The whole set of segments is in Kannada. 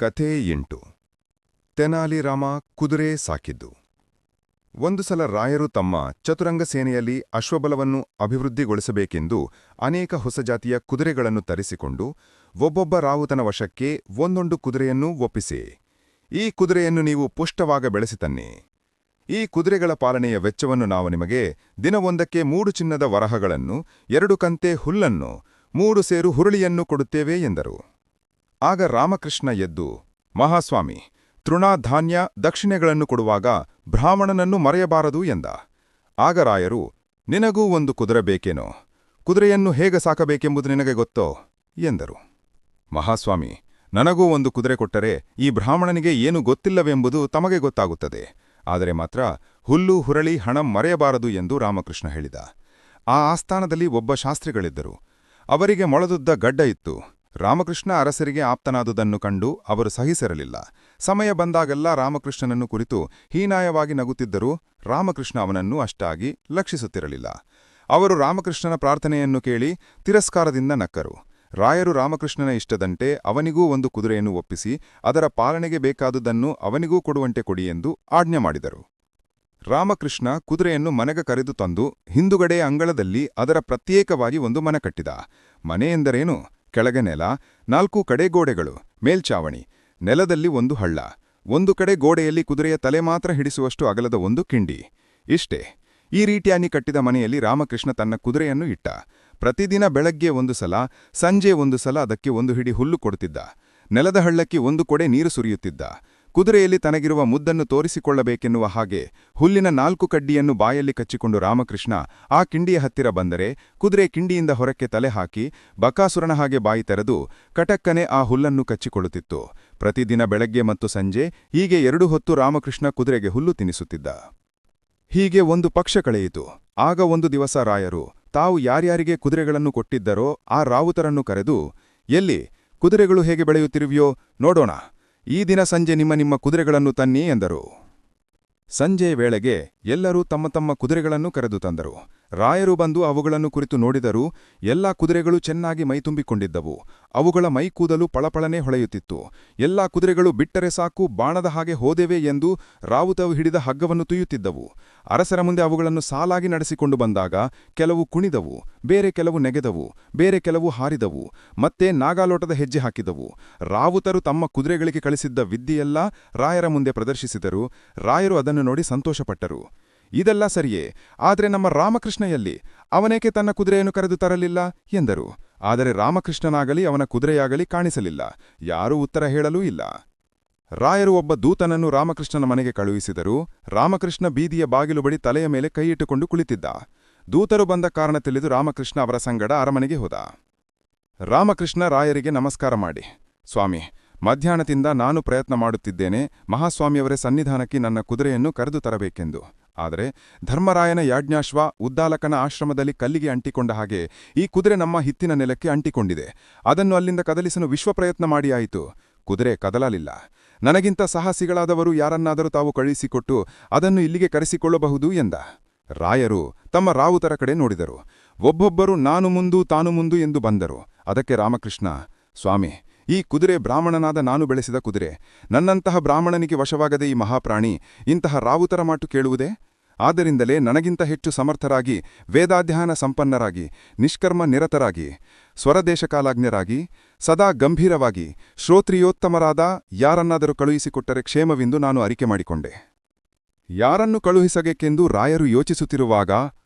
ಕಥೆ 8 ತೆನಾಲಿ ರಾಮ ಕುದುರೆ ಸಾಕಿದ್ದು. ಒಂದು ಸಲ ರಾಯರು ತಮ್ಮ ಚತುರಂಗ ಸೇನೆಯಲ್ಲಿ ಅಶ್ವಬಲವನ್ನು ಅಭಿವೃದ್ಧಿಗೊಳಿಸಬೇಕೆಂದು ಅನೇಕ ಹೊಸ ಜಾತಿಯ ಕುದುರೆಗಳನ್ನು ತರಿಸಿಕೊಂಡು ಒಬ್ಬೊಬ್ಬ ರಾವುತನ ವಶಕ್ಕೆ ಒಂದೊಂದು ಕುದುರೆಯನ್ನೂ ಒಪ್ಪಿಸಿ, ಈ ಕುದುರೆಯನ್ನು ನೀವು ಪುಷ್ಟವಾಗ ಬೆಳೆಸಿತನ್ನಿ. ಈ ಕುದುರೆಗಳ ಪಾಲನೆಯ ವೆಚ್ಚವನ್ನು ನಾವು ನಿಮಗೆ ದಿನವೊಂದಕ್ಕೆ 3 ಚಿನ್ನದ ವರಹಗಳನ್ನು, 2 ಕಂತೆ ಹುಲ್ಲನ್ನು, 3 ಸೇರು ಹುರುಳಿಯನ್ನು ಕೊಡುತ್ತೇವೆ ಎಂದರು. ಆಗ ರಾಮಕೃಷ್ಣ ಎದ್ದು, ಮಹಾಸ್ವಾಮಿ, ತೃಣಧಾನ್ಯ ದಕ್ಷಿಣೆಗಳನ್ನು ಕೊಡುವಾಗ ಬ್ರಾಹ್ಮಣನನ್ನು ಮರೆಯಬಾರದು ಎಂದ. ಆಗ ರಾಯರು, ನಿನಗೂ ಒಂದು ಕುದುರೆ ಬೇಕೇನೋ? ಕುದುರೆಯನ್ನು ಹೇಗೆ ಸಾಕಬೇಕೆಂಬುದು ನಿನಗೆ ಗೊತ್ತೋ ಎಂದರು. ಮಹಾಸ್ವಾಮಿ, ನನಗೂ ಒಂದು ಕುದುರೆ ಕೊಟ್ಟರೆ ಈ ಬ್ರಾಹ್ಮಣನಿಗೆ ಏನು ಗೊತ್ತಿಲ್ಲವೆಂಬುದು ತಮಗೆ ಗೊತ್ತಾಗುತ್ತದೆ. ಆದರೆ ಮಾತ್ರ ಹುಲ್ಲು ಹುರಳಿ ಹಣ ಮರೆಯಬಾರದು ಎಂದು ರಾಮಕೃಷ್ಣ ಹೇಳಿದ. ಆ ಆಸ್ಥಾನದಲ್ಲಿ ಒಬ್ಬ ಶಾಸ್ತ್ರಿಗಳಿದ್ದರು. ಅವರಿಗೆ ಮೊಳದುದ್ದ ಗಡ್ಡ ಇತ್ತು. ರಾಮಕೃಷ್ಣ ಅರಸರಿಗೆ ಆಪ್ತನಾದುದನ್ನು ಕಂಡು ಅವರು ಸಹಿಸಿರಲಿಲ್ಲ. ಸಮಯ ಬಂದಾಗೆಲ್ಲ ರಾಮಕೃಷ್ಣನನ್ನು ಕುರಿತು ಹೀನಾಯವಾಗಿ ನಗುತ್ತಿದ್ದರೂ ರಾಮಕೃಷ್ಣ ಅವನನ್ನು ಅಷ್ಟಾಗಿ ಲಕ್ಷಿಸುತ್ತಿರಲಿಲ್ಲ. ಅವರು ರಾಮಕೃಷ್ಣನ ಪ್ರಾರ್ಥನೆಯನ್ನು ಕೇಳಿ ತಿರಸ್ಕಾರದಿಂದ ನಕ್ಕರು. ರಾಯರು ರಾಮಕೃಷ್ಣನ ಇಷ್ಟದಂತೆ ಅವನಿಗೂ ಒಂದು ಕುದುರೆಯನ್ನು ಒಪ್ಪಿಸಿ ಅದರ ಪಾಲನೆಗೆ ಬೇಕಾದುದನ್ನು ಅವನಿಗೂ ಕೊಡುವಂತೆ ಕೊಡಿ ಎಂದು ಆಜ್ಞೆ ಮಾಡಿದರು. ರಾಮಕೃಷ್ಣ ಕುದುರೆಯನ್ನು ಮನೆಗೆ ಕರೆದು ತಂದು ಹಿಂದುಗಡೆ ಅಂಗಳದಲ್ಲಿ ಅದರ ಪ್ರತ್ಯೇಕವಾಗಿ ಒಂದು ಮನೆ ಕಟ್ಟಿದ. ಮನೆಯೆಂದರೇನು? ಕೆಳಗೆ ನೆಲ, 4 ಕಡೆ ಗೋಡೆಗಳು, ಮೇಲ್ಚಾವಣಿ, ನೆಲದಲ್ಲಿ ಒಂದು ಹಳ್ಳ, ಒಂದು ಕಡೆ ಗೋಡೆಯಲ್ಲಿ ಕುದುರೆಯ ತಲೆ ಮಾತ್ರ ಹಿಡಿಸುವಷ್ಟು ಅಗಲದ ಒಂದು ಕಿಂಡಿ. ಇಷ್ಟೇ. ಈ ರೀತಿಯಾಗಿ ಕಟ್ಟಿದ ಮನೆಯಲ್ಲಿ ರಾಮಕೃಷ್ಣ ತನ್ನ ಕುದುರೆಯನ್ನು ಇಟ್ಟ. ಪ್ರತಿದಿನ ಬೆಳಗ್ಗೆ 1 ಸಲ, ಸಂಜೆ 1 ಸಲ ಅದಕ್ಕೆ 1 ಹಿಡಿ ಹುಲ್ಲು ಕೊಡುತ್ತಿದ್ದ. ನೆಲದ ಹಳ್ಳಕ್ಕೆ 1 ಕೊಡೆ ನೀರು ಸುರಿಯುತ್ತಿದ್ದ. ಕುದುರೆಯಲ್ಲಿ ತನಗಿರುವ ಮುದ್ದನ್ನು ತೋರಿಸಿಕೊಳ್ಳಬೇಕೆನ್ನುವ ಹಾಗೆ ಹುಲ್ಲಿನ 4 ಕಡ್ಡಿಯನ್ನು ಬಾಯಲ್ಲಿ ಕಚ್ಚಿಕೊಂಡು ರಾಮಕೃಷ್ಣ ಆ ಕಿಂಡಿಯ ಹತ್ತಿರ ಬಂದರೆ ಕುದುರೆ ಕಿಂಡಿಯಿಂದ ಹೊರಕ್ಕೆ ತಲೆ ಹಾಕಿ ಬಕಾಸುರನ ಹಾಗೆ ಬಾಯಿ ತೆರೆದು ಕಟಕ್ಕನೆ ಆ ಹುಲ್ಲನ್ನು ಕಚ್ಚಿಕೊಳ್ಳುತ್ತಿತ್ತು. ಪ್ರತಿದಿನ ಬೆಳಗ್ಗೆ ಮತ್ತು ಸಂಜೆ ಹೀಗೆ 2 ಹೊತ್ತು ರಾಮಕೃಷ್ಣ ಕುದುರೆಗೆ ಹುಲ್ಲು ತಿನ್ನಿಸುತ್ತಿದ್ದ. ಹೀಗೆ ಒಂದು ಪಕ್ಷ ಕಳೆಯಿತು. ಆಗ ಒಂದು ದಿವಸ ರಾಯರು ತಾವು ಯಾರ್ಯಾರಿಗೆ ಕುದುರೆಗಳನ್ನು ಕೊಟ್ಟಿದ್ದರೋ ಆ ರಾವುತರನ್ನು ಕರೆದು, ಎಲ್ಲಿ ಕುದುರೆಗಳು ಹೇಗೆ ಬೆಳೆಯುತ್ತಿರುವೆಯೋ ನೋಡೋಣ. ಈ ದಿನ ಸಂಜೆ ನಿಮ್ಮ ಕುದುರೆಗಳನ್ನು ತನ್ನಿ ಎಂದರು. ಸಂಜೆಯ ವೇಳೆಗೆ ಎಲ್ಲರೂ ತಮ್ಮ ತಮ್ಮ ಕುದುರೆಗಳನ್ನು ಕರೆದು ತಂದರು. ರಾಯರು ಬಂದು ಅವುಗಳನ್ನು ಕುರಿತು ನೋಡಿದರೂ ಎಲ್ಲಾ ಕುದುರೆಗಳು ಚೆನ್ನಾಗಿ ಮೈತುಂಬಿಕೊಂಡಿದ್ದವು. ಅವುಗಳ ಮೈಕೂದಲು ಪಳಪಳನೆ ಹೊಳೆಯುತ್ತಿತ್ತು. ಎಲ್ಲಾ ಕುದುರೆಗಳು ಬಿಟ್ಟರೆ ಸಾಕು ಬಾಣದ ಹಾಗೆ ಹೋದೆವೆ ಎಂದು ರಾವುತವು ಹಿಡಿದ ಹಗ್ಗವನ್ನು ತುಯ್ಯುತ್ತಿದ್ದವು. ಅರಸರ ಮುಂದೆ ಅವುಗಳನ್ನು ಸಾಲಾಗಿ ನಡೆಸಿಕೊಂಡು ಬಂದಾಗ ಕೆಲವು ಕುಣಿದವು, ಬೇರೆ ಕೆಲವು ನೆಗೆದವು, ಬೇರೆ ಕೆಲವು ಹಾರಿದವು, ಮತ್ತೆ ನಾಗಾಲೋಟದ ಹೆಜ್ಜೆ ಹಾಕಿದವು. ರಾವುತರು ತಮ್ಮ ಕುದುರೆಗಳಿಗೆ ಕಳಿಸಿದ್ದ ವಿದ್ಯೆಯೆಲ್ಲ ರಾಯರ ಮುಂದೆ ಪ್ರದರ್ಶಿಸಿದರು. ರಾಯರು ಅದನ್ನು ನೋಡಿ ಸಂತೋಷಪಟ್ಟರು. ಇದೆಲ್ಲ ಸರಿಯೇ, ಆದರೆ ನಮ್ಮ ರಾಮಕೃಷ್ಣ ಎಲ್ಲಿ? ಅವನೇಕೆ ತನ್ನ ಕುದುರೆಯನ್ನು ಕರೆದು ತರಲಿಲ್ಲ ಎಂದರು. ಆದರೆ ರಾಮಕೃಷ್ಣನಾಗಲಿ ಅವನ ಕುದುರೆಯಾಗಲಿ ಕಾಣಿಸಲಿಲ್ಲ. ಯಾರೂ ಉತ್ತರ ಹೇಳಲೂ ಇಲ್ಲ. ರಾಯರು ಒಬ್ಬ ದೂತನನ್ನು ರಾಮಕೃಷ್ಣನ ಮನೆಗೆ ಕಳುಹಿಸಿದರು. ರಾಮಕೃಷ್ಣ ಬೀದಿಯ ಬಾಗಿಲು ಬಳಿ ತಲೆಯ ಮೇಲೆ ಕೈಯಿಟ್ಟುಕೊಂಡು ಕುಳಿತಿದ್ದ. ದೂತರು ಬಂದ ಕಾರಣ ತಿಳಿದು ರಾಮಕೃಷ್ಣ ಅವರ ಸಂಗಡ ಅರಮನೆಗೆ ಹೋದ. ರಾಮಕೃಷ್ಣ ರಾಯರಿಗೆ ನಮಸ್ಕಾರ ಮಾಡಿ, ಸ್ವಾಮಿ, ಮಧ್ಯಾಹ್ನದಿಂದ ನಾನು ಪ್ರಯತ್ನ ಮಾಡುತ್ತಿದ್ದೇನೆ ಮಹಾಸ್ವಾಮಿಯವರೇ ಸನ್ನಿಧಾನಕ್ಕೆ ನನ್ನ ಕುದುರೆಯನ್ನು ಕರೆದು ತರಬೇಕೆಂದು. ಆದರೆ ಧರ್ಮರಾಯನ ಯಾಜ್ಞಾಶ್ವ ಉದ್ದಾಲಕನ ಆಶ್ರಮದಲ್ಲಿ ಕಲ್ಲಿಗೆ ಅಂಟಿಕೊಂಡ ಹಾಗೆ ಈ ಕುದುರೆ ನಮ್ಮ ಹಿತ್ತಿನ ನೆಲಕ್ಕೆ ಅಂಟಿಕೊಂಡಿದೆ. ಅದನ್ನು ಅಲ್ಲಿಂದ ಕದಲಿಸಲು ವಿಶ್ವಪ್ರಯತ್ನ ಮಾಡಿ ಆಯಿತು. ಕುದುರೆ ಕದಲಲಿಲ್ಲ. ನನಗಿಂತ ಸಾಹಸಿಗಳಾದವರು ಯಾರನ್ನಾದರೂ ತಾವು ಕಳುಹಿಸಿಕೊಟ್ಟು ಅದನ್ನು ಇಲ್ಲಿಗೆ ಕರೆಸಿಕೊಳ್ಳಬಹುದು ಎಂದ. ರಾಯರು ತಮ್ಮ ರಾವುತರ ಕಡೆ ನೋಡಿದರು. ಒಬ್ಬೊಬ್ಬರು ನಾನು ಮುಂದು ತಾನು ಮುಂದು ಎಂದು ಬಂದರು. ಅದಕ್ಕೆ ರಾಮಕೃಷ್ಣ, ಸ್ವಾಮಿ, ಈ ಕುದುರೆ ಬ್ರಾಹ್ಮಣನಾದ ನಾನು ಬೆಳೆಸಿದ ಕುದುರೆ. ನನ್ನಂತಹ ಬ್ರಾಹ್ಮಣನಿಗೆ ವಶವಾಗದೆ ಈ ಮಹಾಪ್ರಾಣಿ ಇಂತಹ ರಾವುತರ ಮಾತು ಕೇಳುವುದೇ? ಆದ್ದರಿಂದಲೇ ನನಗಿಂತ ಹೆಚ್ಚು ಸಮರ್ಥರಾಗಿ, ವೇದಾಧ್ಯಯನ ಸಂಪನ್ನರಾಗಿ, ನಿಷ್ಕರ್ಮ ನಿರತರಾಗಿ, ಸ್ವರದೇಶಕಾಲಾಜ್ಞರಾಗಿ, ಸದಾ ಗಂಭೀರವಾಗಿ, ಶ್ರೋತ್ರಿಯೋತ್ತಮರಾದ ಯಾರನ್ನಾದರೂ ಕಳುಹಿಸಿಕೊಟ್ಟರೆ ಕ್ಷೇಮವೆಂದು ನಾನು ಅರಿಕೆ ಮಾಡಿಕೊಂಡೆ. ಯಾರನ್ನು ಕಳುಹಿಸಬೇಕೆಂದು ರಾಯರು ಯೋಚಿಸುತ್ತಿರುವಾಗ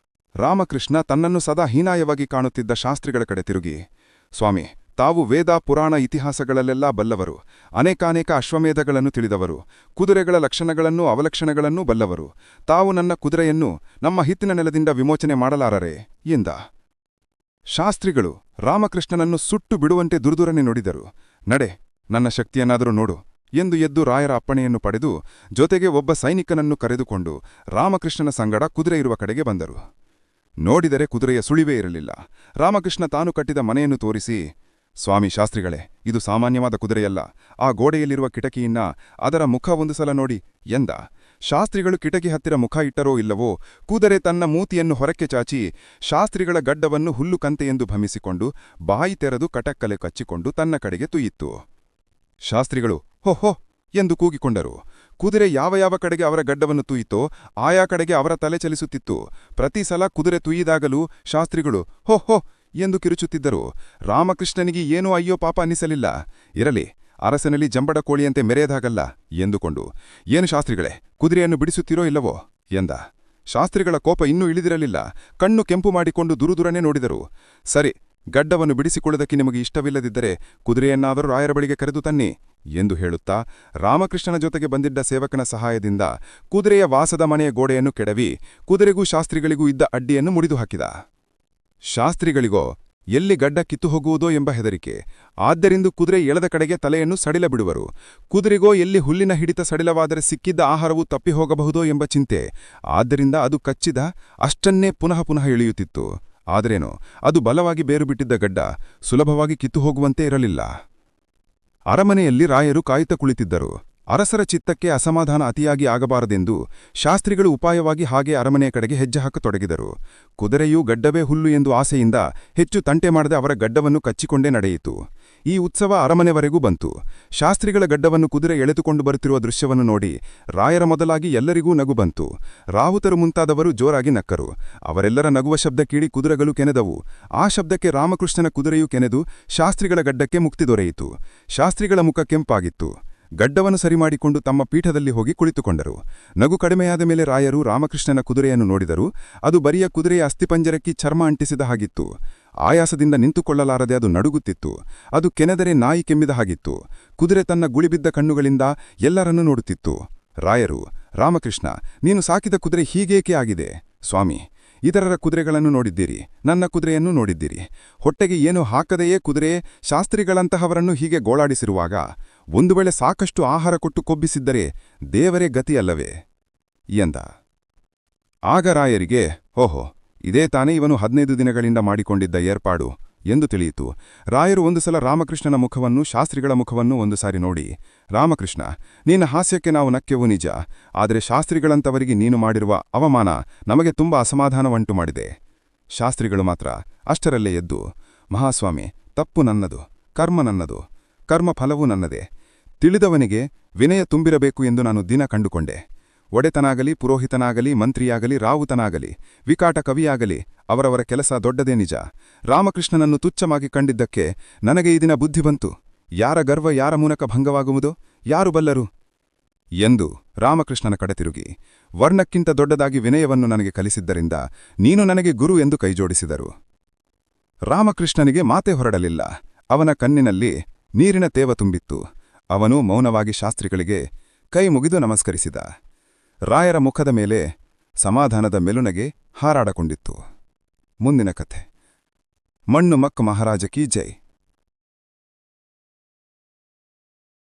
ರಾಮಕೃಷ್ಣ ತನ್ನನ್ನು ಸದಾ ಹೀನಾಯವಾಗಿ ಕಾಣುತ್ತಿದ್ದ ಶಾಸ್ತ್ರಿಗಳ ಕಡೆ ತಿರುಗಿ, ಸ್ವಾಮಿ, ತಾವು ವೇದ ಪುರಾಣ ಇತಿಹಾಸಗಳಲ್ಲೆಲ್ಲ ಬಲ್ಲವರು, ಅನೇಕಾನೇಕ ಅಶ್ವಮೇಧಗಳನ್ನು ತಿಳಿದವರು, ಕುದುರೆಗಳ ಲಕ್ಷಣಗಳನ್ನೂ ಅವಲಕ್ಷಣಗಳನ್ನೂ ಬಲ್ಲವರು. ತಾವು ನನ್ನ ಕುದುರೆಯನ್ನು ನಮ್ಮ ಹಿತ್ತಿನ ನೆಲದಿಂದ ವಿಮೋಚನೆ ಮಾಡಲಾರರೆ ಎಂದ. ಶಾಸ್ತ್ರಿಗಳು ರಾಮಕೃಷ್ಣನನ್ನು ಸುಟ್ಟು ಬಿಡುವಂತೆ ದುರ್ದುರನೆ ನುಡಿದರು. ನಡೆ, ನನ್ನ ಶಕ್ತಿಯನ್ನಾದರೂ ನೋಡು ಎಂದು ಎದ್ದು ರಾಯರ ಅಪ್ಪಣೆಯನ್ನು ಪಡೆದು ಜೊತೆಗೆ ಒಬ್ಬ ಸೈನಿಕನನ್ನು ಕರೆದುಕೊಂಡು ರಾಮಕೃಷ್ಣನ ಸಂಗಡ ಕುದುರೆ ಇರುವ ಕಡೆಗೆ ಬಂದರು. ನೋಡಿದರೆ ಕುದುರೆಯ ಸುಳಿವೇ ಇರಲಿಲ್ಲ. ರಾಮಕೃಷ್ಣ ತಾನು ಕಟ್ಟಿದ ಮನೆಯನ್ನು ತೋರಿಸಿ, ಸ್ವಾಮಿ ಶಾಸ್ತ್ರಿಗಳೇ, ಇದು ಸಾಮಾನ್ಯವಾದ ಕುದುರೆಯಲ್ಲ. ಆ ಗೋಡೆಯಲ್ಲಿರುವ ಕಿಟಕಿಯನ್ನ, ಅದರ ಮುಖ 1 ಸಲ ನೋಡಿ ಎಂದ. ಶಾಸ್ತ್ರಿಗಳು ಕಿಟಕಿ ಹತ್ತಿರ ಮುಖ ಇಟ್ಟರೋ ಇಲ್ಲವೋ ಕುದುರೆ ತನ್ನ ಮೂತಿಯನ್ನು ಹೊರಕ್ಕೆ ಚಾಚಿ ಶಾಸ್ತ್ರಿಗಳ ಗಡ್ಡವನ್ನು ಹುಲ್ಲು ಕಂತೆಯೆಂದು ಭ್ರಮಿಸಿಕೊಂಡು ಬಾಯಿ ತೆರೆದು ಕಟಕ್ಕಲೆ ಕಚ್ಚಿಕೊಂಡು ತನ್ನ ಕಡೆಗೆ ತುಯ್ಯಿತ್ತು. ಶಾಸ್ತ್ರಿಗಳು ಹೊಹೊ ಎಂದು ಕೂಗಿಕೊಂಡರು. ಕುದುರೆ ಯಾವ ಯಾವ ಕಡೆಗೆ ಅವರ ಗಡ್ಡವನ್ನು ತುಯಿತೋ ಆಯಾ ಕಡೆಗೆ ಅವರ ತಲೆ ಚಲಿಸುತ್ತಿತ್ತು. ಪ್ರತಿ ಸಲ ಕುದುರೆ ತುಯಿದಾಗಲೂ ಶಾಸ್ತ್ರಿಗಳು ಹೊಹೊ ಎಂದು ಕಿರುಚುತ್ತಿದ್ದರು. ರಾಮಕೃಷ್ಣನಿಗೆ ಏನೂ ಅಯ್ಯೋ ಪಾಪ ಅನ್ನಿಸಲಿಲ್ಲ. ಇರಲಿ, ಅರಸನಲ್ಲಿ ಜಂಬಡ ಕೋಳಿಯಂತೆ ಮೆರೆಯದಾಗಲ್ಲ ಎಂದುಕೊಂಡು, ಏನು ಶಾಸ್ತ್ರಿಗಳೇ, ಕುದುರೆಯನ್ನು ಬಿಡಿಸುತ್ತೀರೋ ಇಲ್ಲವೋ ಎಂದ. ಶಾಸ್ತ್ರಿಗಳ ಕೋಪ ಇನ್ನೂ ಇಳಿದಿರಲಿಲ್ಲ. ಕಣ್ಣು ಕೆಂಪು ಮಾಡಿಕೊಂಡು ದುರುದುರನೆ ನೋಡಿದರು. ಸರಿ, ಗಡ್ಡವನ್ನು ಬಿಡಿಸಿಕೊಳ್ಳುವುದಕ್ಕೆ ನಿಮಗೆ ಇಷ್ಟವಿಲ್ಲದಿದ್ದರೆ ಕುದುರೆಯನ್ನಾದರೂ ರಾಯರ ಬಳಿಗೆ ಕರೆದು ತನ್ನಿ ಎಂದು ಹೇಳುತ್ತಾ ರಾಮಕೃಷ್ಣನ ಜೊತೆಗೆ ಬಂದಿದ್ದ ಸೇವಕನ ಸಹಾಯದಿಂದ ಕುದುರೆಯ ವಾಸದ ಮನೆಯ ಗೋಡೆಯನ್ನು ಕೆಡವಿ ಕುದುರೆಗೂ ಶಾಸ್ತ್ರಿಗಳಿಗೂ ಇದ್ದ ಅಡ್ಡಿಯನ್ನು ಮುಡಿದು ಹಾಕಿದ. ಶಾಸ್ತ್ರಿಗಳಿಗೋ ಎಲ್ಲಿ ಗಡ್ಡ ಕಿತ್ತು ಹೋಗುವುದೋ ಎಂಬ ಹೆದರಿಕೆ. ಆದ್ದರಿಂದ ಕುದುರೆ ಎಳೆದ ಕಡೆಗೆ ತಲೆಯನ್ನು ಸಡಿಲ ಬಿಡುವರು. ಕುದುರೆಗೋ ಎಲ್ಲಿ ಹುಲ್ಲಿನ ಹಿಡಿತ ಸಡಿಲವಾದರೆ ಸಿಕ್ಕಿದ್ದ ಆಹಾರವು ತಪ್ಪಿ ಹೋಗಬಹುದೋ ಎಂಬ ಚಿಂತೆ. ಆದ್ದರಿಂದ ಅದು ಕಚ್ಚಿದ ಅಷ್ಟನ್ನೇ ಪುನಃ ಪುನಃ ಇಳಿಯುತ್ತಿತ್ತು. ಆದರೇನೋ ಅದು ಬಲವಾಗಿ ಬೇರು ಬಿಟ್ಟಿದ್ದ ಗಡ್ಡ ಸುಲಭವಾಗಿ ಕಿತ್ತು ಹೋಗುವಂತೆ ಇರಲಿಲ್ಲ. ಅರಮನೆಯಲ್ಲಿ ರಾಯರು ಕಾಯುತ್ತ ಕುಳಿತಿದ್ದರು. ಅರಸರ ಚಿತ್ತಕ್ಕೆ ಅಸಮಾಧಾನ ಅತಿಯಾಗಿ ಆಗಬಾರದೆಂದು ಶಾಸ್ತ್ರಿಗಳು ಉಪಾಯವಾಗಿ ಹಾಗೆ ಅರಮನೆಯ ಕಡೆಗೆ ಹೆಜ್ಜೆ ಹಾಕತೊಡಗಿದರು. ಕುದುರೆಯೂ ಗಡ್ಡವೇ ಹುಲ್ಲು ಎಂದು ಆಸೆಯಿಂದ ಹೆಚ್ಚು ತಂಟೆ ಮಾಡದೆ ಅವರ ಗಡ್ಡವನ್ನು ಕಚ್ಚಿಕೊಂಡೇ ನಡೆಯಿತು. ಈ ಉತ್ಸವ ಅರಮನೆವರೆಗೂ ಬಂತು. ಶಾಸ್ತ್ರಿಗಳ ಗಡ್ಡವನ್ನು ಕುದುರೆ ಎಳೆದುಕೊಂಡು ಬರುತ್ತಿರುವ ದೃಶ್ಯವನ್ನು ನೋಡಿ ರಾಯರ ಮೊದಲಾಗಿ ಎಲ್ಲರಿಗೂ ನಗು ಬಂತು. ರಾಹುತರು ಮುಂತಾದವರು ಜೋರಾಗಿ ನಕ್ಕರು. ಅವರೆಲ್ಲರ ನಗುವ ಶಬ್ದ ಕೇಳಿ ಕುದುರೆಗಳು ಕೆನೆದವು. ಆ ಶಬ್ದಕ್ಕೆ ರಾಮಕೃಷ್ಣನ ಕುದುರೆಯೂ ಕೆನೆದು ಶಾಸ್ತ್ರಿಗಳ ಗಡ್ಡಕ್ಕೆ ಮುಕ್ತಿ ದೊರೆಯಿತು. ಶಾಸ್ತ್ರಿಗಳ ಮುಖ ಕೆಂಪಾಗಿತ್ತು. ಗಡ್ಡವನ್ನು ಸರಿಮಾಡಿಕೊಂಡು ತಮ್ಮ ಪೀಠದಲ್ಲಿ ಹೋಗಿ ಕುಳಿತುಕೊಂಡರು. ನಗು ಕಡಿಮೆಯಾದ ಮೇಲೆ ರಾಯರು ರಾಮಕೃಷ್ಣನ ಕುದುರೆಯನ್ನು ನೋಡಿದರು. ಅದು ಬರಿಯ ಕುದುರೆಯ ಅಸ್ಥಿಪಂಜರಕ್ಕೆ ಚರ್ಮ ಅಂಟಿಸಿದ ಹಾಗಿತ್ತು. ಆಯಾಸದಿಂದ ನಿಂತುಕೊಳ್ಳಲಾರದೆ ಅದು ನಡುಗುತ್ತಿತ್ತು. ಅದು ಕೆನೆದರೆ ನಾಯಿ ಕೆಮ್ಮಿದ ಹಾಗಿತ್ತು. ಕುದುರೆ ತನ್ನ ಗುಳಿಬಿದ್ದ ಕಣ್ಣುಗಳಿಂದ ಎಲ್ಲರನ್ನೂ ನೋಡುತ್ತಿತ್ತು. ರಾಯರು, ರಾಮಕೃಷ್ಣ, ನೀನು ಸಾಕಿದ ಕುದುರೆ ಹೀಗೇಕೆ ಆಗಿದೆ? ಸ್ವಾಮಿ, ಇತರರ ಕುದುರೆಗಳನ್ನು ನೋಡಿದ್ದೀರಿ, ನನ್ನ ಕುದುರೆಯನ್ನು ನೋಡಿದ್ದೀರಿ. ಹೊಟ್ಟೆಗೆ ಏನು ಹಾಕದೆಯೇ ಕುದುರೆ ಶಾಸ್ತ್ರಿಗಳಂತಹವರನ್ನು ಹೀಗೆ ಗೋಳಾಡಿಸಿರುವಾಗ ಒಂದು ವೇಳೆ ಸಾಕಷ್ಟು ಆಹಾರ ಕೊಟ್ಟು ಕೊಬ್ಬಿಸಿದ್ದರೆ ದೇವರೇ ಗತಿಯಲ್ಲವೇ ಎಂದ. ಆಗ ರಾಯರಿಗೆ, ಓಹೋ, ಇದೇ ತಾನೇ ಇವನು 15 ದಿನಗಳಿಂದ ಮಾಡಿಕೊಂಡಿದ್ದ ಏರ್ಪಾಡು ಎಂದು ತಿಳಿಯಿತು. ರಾಯರು ಒಂದು ಸಲ ರಾಮಕೃಷ್ಣನ ಮುಖವನ್ನು ಶಾಸ್ತ್ರಿಗಳ ಮುಖವನ್ನು ಒಂದು ಸಾರಿ ನೋಡಿ, ರಾಮಕೃಷ್ಣ, ನಿನ್ನ ಹಾಸ್ಯಕ್ಕೆ ನಾವು ನಕ್ಕೆವು ನಿಜ, ಆದರೆ ಶಾಸ್ತ್ರಿಗಳಂತವರಿಗೆ ನೀನು ಮಾಡಿರುವ ಅವಮಾನ ನಮಗೆ ತುಂಬ ಅಸಮಾಧಾನವಂಟು ಮಾಡಿದೆ. ಶಾಸ್ತ್ರಿಗಳು ಮಾತ್ರ ಅಷ್ಟರಲ್ಲೇ ಎದ್ದು, ಮಹಾಸ್ವಾಮಿ, ತಪ್ಪು ನನ್ನದು, ಕರ್ಮ ನನ್ನದು, ಕರ್ಮ ಫಲವೂ ನನ್ನದೇ. ತಿಳಿದವನಿಗೆ ವಿನಯ ತುಂಬಿರಬೇಕು ಎಂದು ನಾನು ದಿನ ಕಂಡುಕೊಂಡೆ. ಒಡೆತನಾಗಲಿ, ಪುರೋಹಿತನಾಗಲಿ, ಮಂತ್ರಿಯಾಗಲಿ, ರಾವುತನಾಗಲಿ, ವಿಕಾಟ ಕವಿಯಾಗಲಿ, ಅವರವರ ಕೆಲಸ ದೊಡ್ಡದೇ ನಿಜ. ರಾಮಕೃಷ್ಣನನ್ನು ತುಚ್ಛವಾಗಿ ಕಂಡಿದ್ದಕ್ಕೆ ನನಗೆ ಈ ದಿನ ಬುದ್ಧಿ ಬಂತು. ಯಾರ ಗರ್ವ ಯಾರ ಮೂಲಕ ಭಂಗವಾಗುವುದೋ ಯಾರು ಬಲ್ಲರು ಎಂದು ರಾಮಕೃಷ್ಣನ ಕಡೆ ತಿರುಗಿ, ವರ್ಣಕ್ಕಿಂತ ದೊಡ್ಡದಾಗಿ ವಿನಯವನ್ನು ನನಗೆ ಕಲಿಸಿದ್ದರಿಂದ ನೀನು ನನಗೆ ಗುರು ಎಂದು ಕೈಜೋಡಿಸಿದರು. ರಾಮಕೃಷ್ಣನಿಗೆ ಮಾತೇ ಹೊರಡಲಿಲ್ಲ. ಅವನ ಕಣ್ಣಿನಲ್ಲಿ ನೀರಿನ ತೇವ ತುಂಬಿತ್ತು. ಅವನು ಮೌನವಾಗಿ ಶಾಸ್ತ್ರಿಗಳಿಗೆ ಕೈ ಮುಗಿದು ನಮಸ್ಕರಿಸಿದ. ರಾಯರ ಮುಖದ ಮೇಲೆ ಸಮಾಧಾನದ ಮೆಲುನಗೆ ಹಾರಾಡಕೊಂಡಿತ್ತು. ಮುಂದಿನ ಕಥೆ. ಮಣ್ಣು ಮಕ್ ಮಹಾರಾಜ ಕಿ ಜೈ.